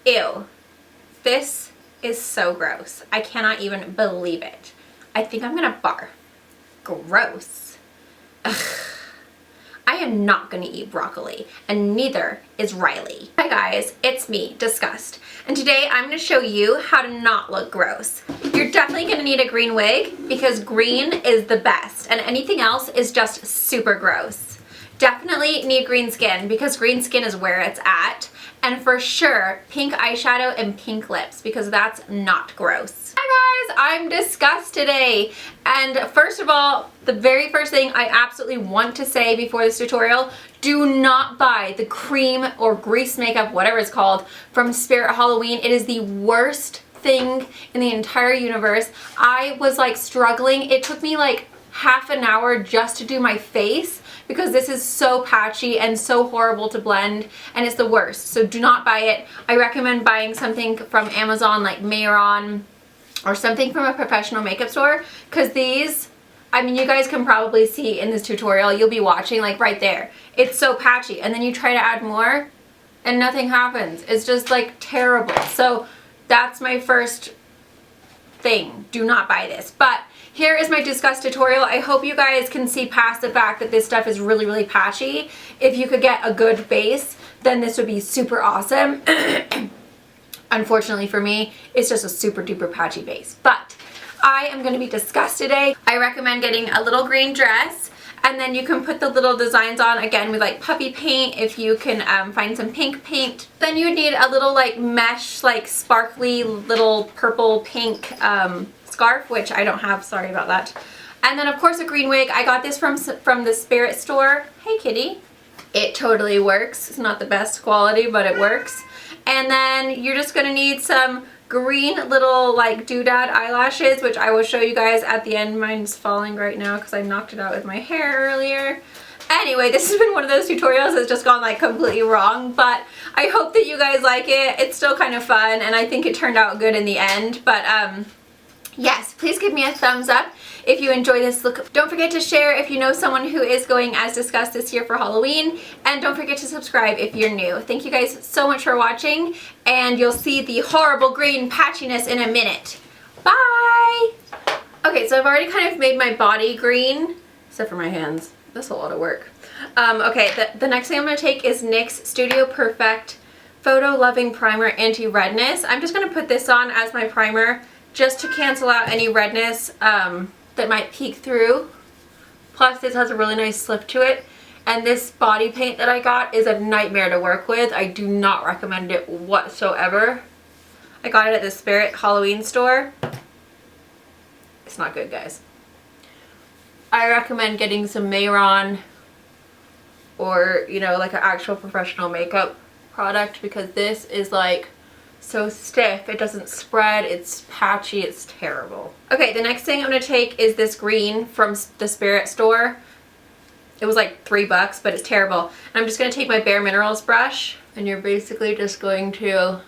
Ew. This is so gross. I cannot even believe it. I think I'm gonna barf. Gross. Ugh. I am not gonna eat broccoli, and neither is Riley. Hi guys, it's me, Disgust, and today I'm gonna show you how to not look gross. You're definitely gonna need a green wig because green is the best, and anything else is just super gross. Definitely need green skin because green skin is where it's at, and for sure pink eyeshadow and pink lips because that's not gross. Hi guys, I'm Disgust today, and first of all, the very first thing I absolutely want to say before this tutorial, do not buy the cream or grease makeup, whatever it's called, from Spirit Halloween. It is the worst thing in the entire universe. I was like struggling. It took me like half an hour just to do my face because this is so patchy and so horrible to blend, and it's the worst. So do not buy it. I recommend buying something from Amazon like Mayron or something from a professional makeup store, because these, I mean, you guys can probably see in this tutorial, you'll be watching like right there. It's so patchy, and then you try to add more and nothing happens. It's just like terrible. So that's my first thing. Do not buy this. But here is my Disgust tutorial. I hope you guys can see past the fact that this stuff is really, really patchy. If you could get a good base, then this would be super awesome. Unfortunately for me, it's just a super duper patchy base. But I am going to be Disgust today. I recommend getting a little green dress, and then you can put the little designs on again with like puppy paint if you can find some pink paint. Then you need a little like mesh, like sparkly little purple pink scarf, which I don't have, sorry about that. And then of course a green wig. I got this from the Spirit store. Hey kitty. It totally works. It's not the best quality, but it works. And then you're just gonna need some green little like doodad eyelashes, which I will show you guys at the end. Mine's falling right now because I knocked it out with my hair earlier. Anyway, this has been one of those tutorials that's just gone like completely wrong, but I hope that you guys like it. It's still kind of fun, and I think it turned out good in the end. But yes, please give me a thumbs up if you enjoy this look. Don't forget to share if you know someone who is going as Disgust this year for Halloween. And don't forget to subscribe if you're new. Thank you guys so much for watching, and you'll see the horrible green patchiness in a minute. Bye! Okay, so I've already kind of made my body green, except for my hands. That's a lot of work. Okay, the next thing I'm going to take is NYX Studio Perfect Photo Loving Primer Anti-Redness. I'm just going to put this on as my primer just to cancel out any redness that might peek through. Plus this has a really nice slip to it, and this body paint that I got is a nightmare to work with. I do not recommend it whatsoever. I got it at the Spirit Halloween store. It's not good, guys. I recommend getting some Mayron or, you know, like an actual professional makeup product, because this is like so stiff, it doesn't spread, it's patchy, it's terrible. Okay, the next thing I'm going to take is this green from the Spirit store. It was like $3, but it's terrible. And I'm just going to take my Bare Minerals brush, and you're basically just going to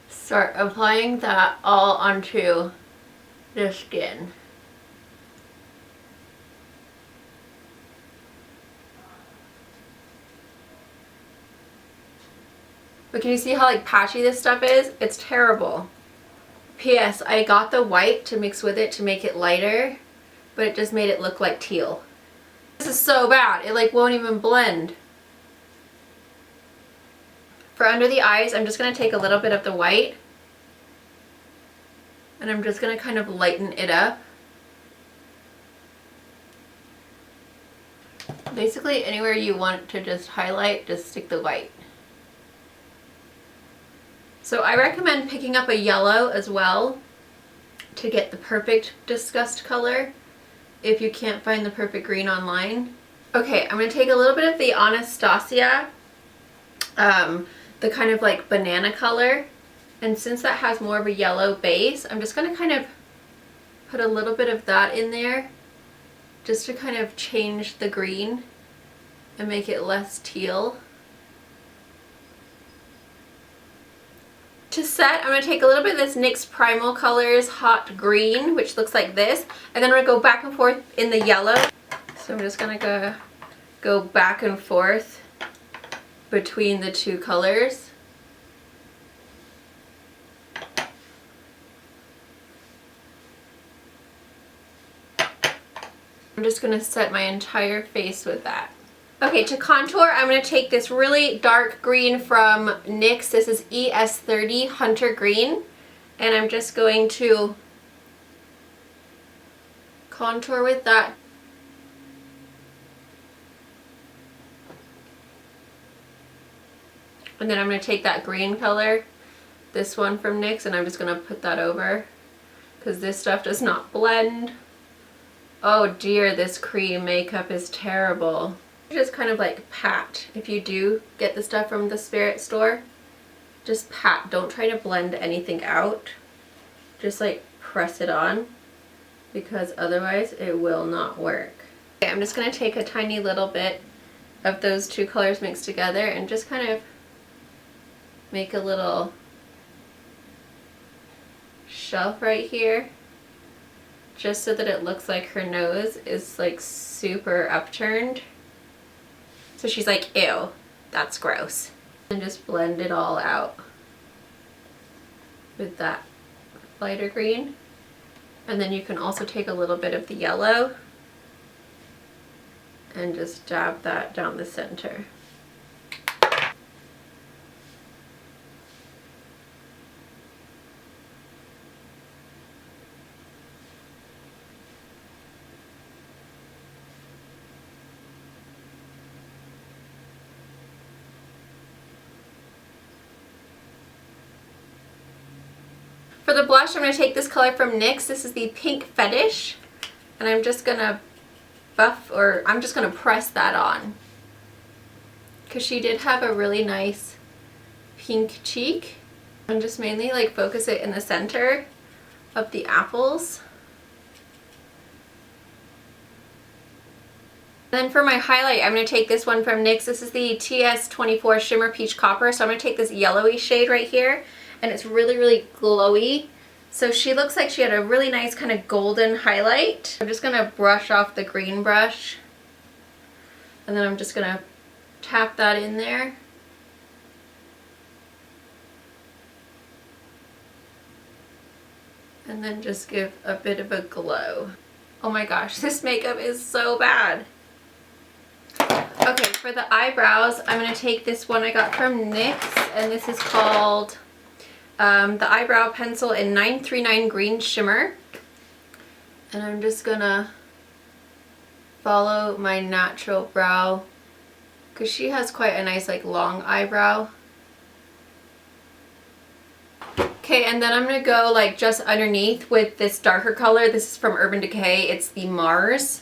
start applying that all onto the skin. But can you see how like patchy this stuff is? It's terrible. P.S. I got the white to mix with it to make it lighter, but it just made it look like teal. This is so bad. It like won't even blend. For under the eyes, I'm just going to take a little bit of the white, and I'm just going to kind of lighten it up. Basically anywhere you want to just highlight, just stick the white. So I recommend picking up a yellow as well to get the perfect Disgust color if you can't find the perfect green online. Okay, I'm going to take a little bit of the Anastasia, the kind of like banana color, and since that has more of a yellow base, I'm just going to kind of put a little bit of that in there just to kind of change the green and make it less teal. To set, I'm going to take a little bit of this NYX Primal Colors Hot Green, which looks like this, and then I'm going to go back and forth in the yellow. So I'm just going to go go back and forth between the two colors. I'm just going to set my entire face with that. Okay, to contour, I'm going to take this really dark green from NYX. This is ES30 Hunter Green. And I'm just going to contour with that. And then I'm going to take that green color, this one from NYX, and I'm just going to put that over because this stuff does not blend. Oh dear, this cream makeup is terrible. Just kind of like pat. If you do get the stuff from the Spirit store, just pat. Don't try to blend anything out. Just like press it on because otherwise it will not work. Okay, I'm just going to take a tiny little bit of those two colors mixed together and just kind of make a little shelf right here, just so that it looks like her nose is like super upturned. So she's like, ew, that's gross. And just blend it all out with that lighter green. And then you can also take a little bit of the yellow and just dab that down the center. For the blush, I'm going to take this color from NYX. This is the Pink Fetish. And I'm just going to I'm just going to press that on. Because she did have a really nice pink cheek. And just mainly like focus it in the center of the apples. Then for my highlight, I'm going to take this one from NYX. This is the TS24 Shimmer Peach Copper. So I'm going to take this yellowy shade right here. And it's really, really glowy. So she looks like she had a really nice kind of golden highlight. I'm just going to brush off the green brush. And then I'm just going to tap that in there. And then just give a bit of a glow. Oh my gosh, this makeup is so bad. Okay, for the eyebrows, I'm going to take this one I got from NYX. And this is called the Eyebrow Pencil in 939 Green Shimmer. And I'm just gonna follow my natural brow because she has quite a nice like long eyebrow. Okay, and then I'm gonna go like just underneath with this darker color. This is from Urban Decay. It's the Mars.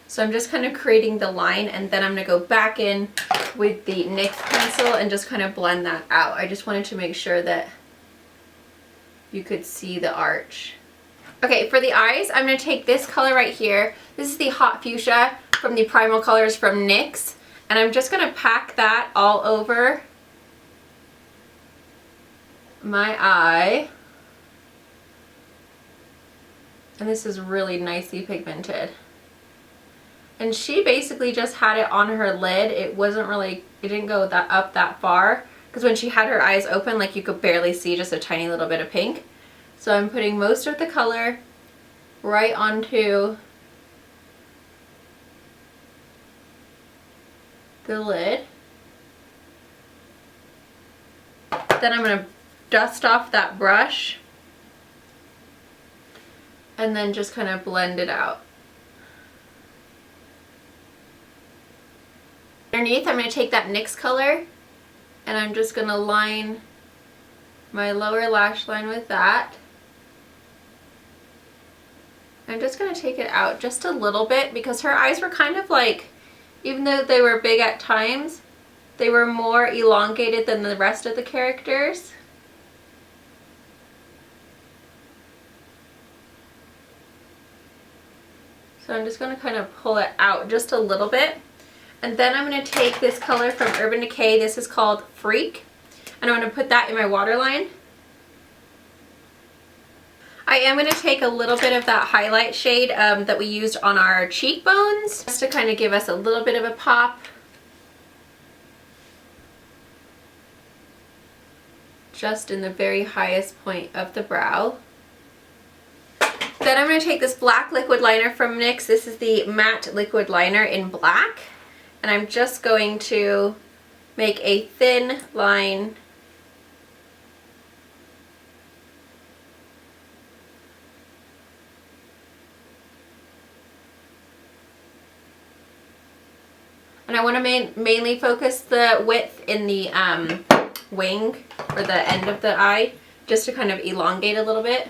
So I'm just kind of creating the line, and then I'm going to go back in with the NYX pencil and just kind of blend that out. I just wanted to make sure that you could see the arch. Okay, for the eyes, I'm going to take this color right here. This is the Hot Fuchsia from the Primal Colors from NYX. And I'm just going to pack that all over my eye. And this is really nicely pigmented. And she basically just had it on her lid. It wasn't really, it didn't go up that far. Because when she had her eyes open, like you could barely see just a tiny little bit of pink. So I'm putting most of the color right onto the lid. Then I'm going to dust off that brush. And then just kind of blend it out. Underneath, I'm going to take that NYX color and I'm just going to line my lower lash line with that. I'm just going to take it out just a little bit because her eyes were kind of like, even though they were big at times, they were more elongated than the rest of the characters. So So I'm just going to kind of pull it out just a little bit. And then I'm going to take this color from Urban Decay. This is called Freak. And I'm going to put that in my waterline. I am going to take a little bit of that highlight shade that we used on our cheekbones, just to kind of give us a little bit of a pop. Just in the very highest point of the brow. Then I'm going to take this black liquid liner from NYX. This is the matte liquid liner in black. And I'm just going to make a thin line and I want to mainly focus the width in the wing or the end of the eye, just to kind of elongate a little bit.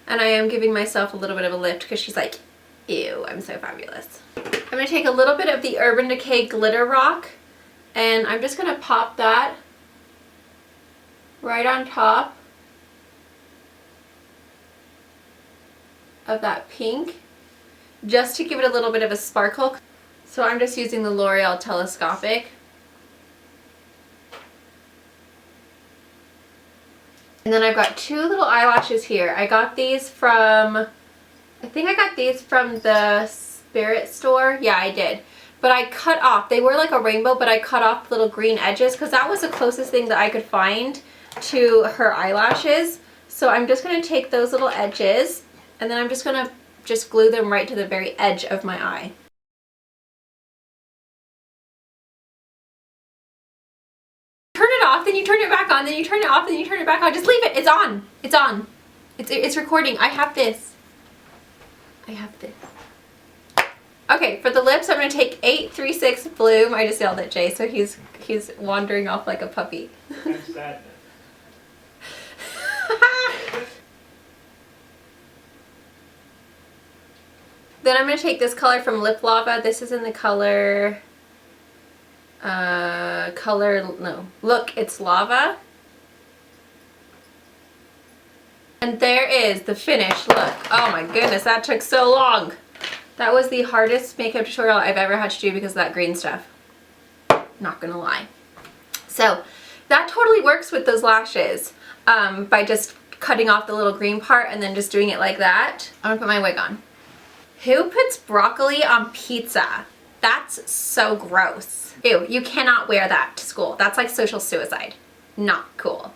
And I am giving myself a little bit of a lift because she's like, ew, I'm so fabulous. I'm going to take a little bit of the Urban Decay Glitter Rock, and I'm just going to pop that right on top of that pink, just to give it a little bit of a sparkle. So I'm just using the L'Oreal Telescopic. And then I've got two little eyelashes here. I got these from, I think I got these from the Spirit store. Yeah, I did. But I cut off, they were like a rainbow, but I cut off the little green edges because that was the closest thing that I could find to her eyelashes. So I'm just going to take those little edges and then I'm just going to just glue them right to the very edge of my eye. Turn it off, then you turn it back on, then you turn it off, then you turn it back on. Just leave it. It's on. It's on. It's recording. I have this. I have this. Okay, for the lips, I'm going to take 836 Bloom. I just yelled at Jay, so he's wandering off like a puppy. That's sadness. Then I'm going to take this color from Lip Lava. This is in the color... Look, It's Lava. And there is the finished look. Oh my goodness, that took so long. That was the hardest makeup tutorial I've ever had to do because of that green stuff. Not gonna lie. So that totally works with those lashes by just cutting off the little green part and then just doing it like that. I'm gonna put my wig on. Who puts broccoli on pizza? That's so gross. Ew, you cannot wear that to school. That's like social suicide. Not cool.